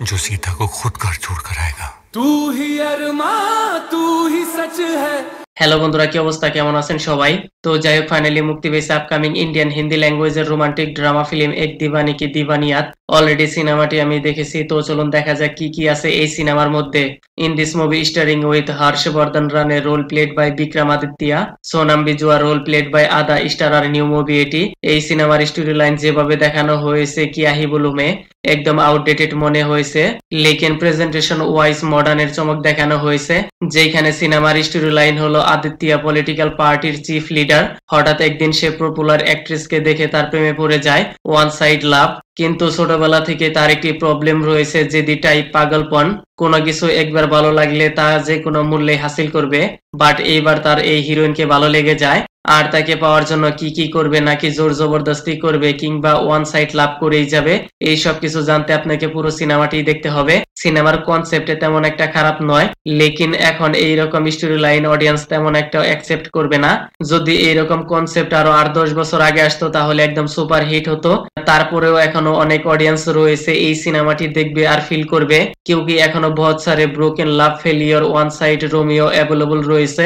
जो सीता को खुद घर छोड़कर आएगा। तू ही अरमां तू ही सच है। হ্যালো বন্ধুরা, কি অবস্থা, কেমন আছেন সবাই? তো যাই হোক, ফাইনালি মুক্তি পেয়েছে আপকামিং ইন্ডিয়ান হিন্দি ল্যাঙ্গুয়েজের romantic drama film Ek Deewani কি দিবানিয়াত। অলরেডি সিনেমাটি আমি দেখেছি, তো চলুন দেখা যাক কি কি আছে এই সিনেমার মধ্যে। In this movie starring with Harshvardhan Rane, role played by Vikramaditya, Sonam Bajwa role played by Ada starrer new movie এটি। এই সিনেমার স্টোরি লাইন যেভাবে দেখানো হয়েছে কিয়াহি বলুমে একদম আউটডেটেড মনে হয়েছে, লেকিন প্রেজেন্টেশন ওয়াইজ মডার্নের চমক দেখানো হয়েছে। যেখানে সিনেমার স্টোরি লাইন হলো আদিত্য পলিটিক্যাল পার্টির চিফ লিডার, হঠাৎ একদিন সে পপুলার অ্যাক্ট্রেসকে দেখে তার প্রেমে পড়ে যায়, ওয়ান সাইড লাভ। কিন্তু ছোটবেলা থেকে তার একটি প্রবলেম রয়েছে, জেদি টাইপ পাগলপন, কোনো কিছু একবার ভালো লাগলে তা যে কোনো মূল্যে হাসিল করবে। বাট এইবার তার এই হিরোইনকে ভালো লেগে যায়, আর তাকে পাওয়ার জন্য কি কি করবে, নাকি জোর জবরদস্তি করবে, কিংবা ওয়ান সাইড লাভ করেই যাবে, এই সব কিছু জানতে আপনাকে পুরো সিনেমাটি দেখতে হবে। সিনেমার কনসেপ্টে তেমন একটা খারাপ নয়, লেকিন এখন এইরকম স্টোরি লাইন অডিয়েন্স তেমন একটা অ্যাকসেপ্ট করবে না। যদি এইরকম কনসেপ্ট আরো 8-10 বছর আগে আসতো তাহলে একদম সুপার হিট হতো। তারপরেও এখনো অনেক অডিয়েন্স রয়েছে এই সিনেমাটি দেখবে আর ফিল করবে, क्योंकि এখনো বহুত সারে broken love failure one side Romeo available রয়েছে।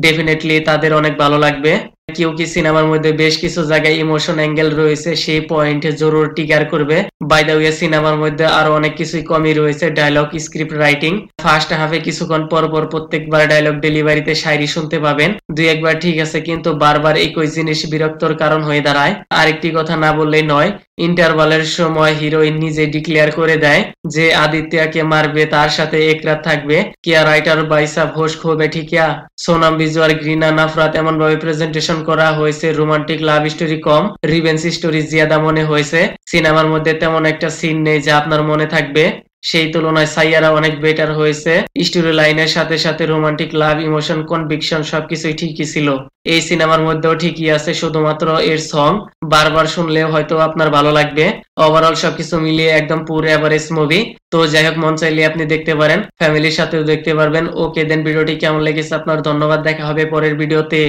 ডেফিনেটলি তাদের অনেক ভালো লাগবে, क्योंकि সিনেমার মধ্যে বেশ কিছু জায়গায় ইমোশন অ্যাঙ্গেল রয়েছে, সেই পয়েন্ট জরুর টিকার করবে। বাই দ্য ওয়ে, সিনেমার মধ্যে আরো অনেক কিছুই কমই রয়েছে, ডায়লগ, স্ক্রিপ্ট রাইটিং। ফার্স্ট হাফে কিছুক্ষণ পর পর প্রত্যেকবার ডায়লগ ডেলিভারিতে শায়রি শুনতে পাবেন, দুই একবার ঠিক আছে, কিন্তু বারবার একই জিনিস বিরক্তর কারণ হয়ে দাঁড়ায়। আরেকটি কথা না বললেই নয়, ইন্টারভালের সময় হিরোইন নিজে ডিক্লেয়ার করে দেয় যে আদিত্যকে মারবে, তার সাথে এক রাত থাকবে। কিয়া রাইটার বাইসা হোশ খোবে ঠিকিয়া। সোনাম বিজুয়ার ঘৃণা নাফরাত এমন ভাবে প্রেজেন্টেশন করা হয়েছে, রোমান্টিক লাভ স্টোরি কম, রিভেঞ্জ স্টোরি জিয়াদা মনে হয়েছে। সিনেমার মধ্যে তেমন একটা সিন নেই যা আপনার মনে থাকবে, সেই তুলনায় সাইয়ারা অনেক বেটার হয়েছে। স্টোরি লাইনের সাথে সাথে রোমান্টিক লাভ, ইমোশন, কনভিকশন সবকিছুই ঠিকই ছিল। এই সিনেমার মধ্যেও ঠিকই আছে, শুধুমাত্র এর সং বারবার শুনলেও হয়তো আপনার ভালো লাগবে। ওভারঅল সবকিছু মিলিয়ে একদম পুরো এভারেজ মুভি। তো যাই হোক, মন চাইলে আপনি দেখতে পারেন, ফ্যামিলির সাথেও দেখতে পারবেন। ওকে দেন, ভিডিওটি কেমন লেগেছে আপনার? ধন্যবাদ, দেখা হবে পরের ভিডিওতে।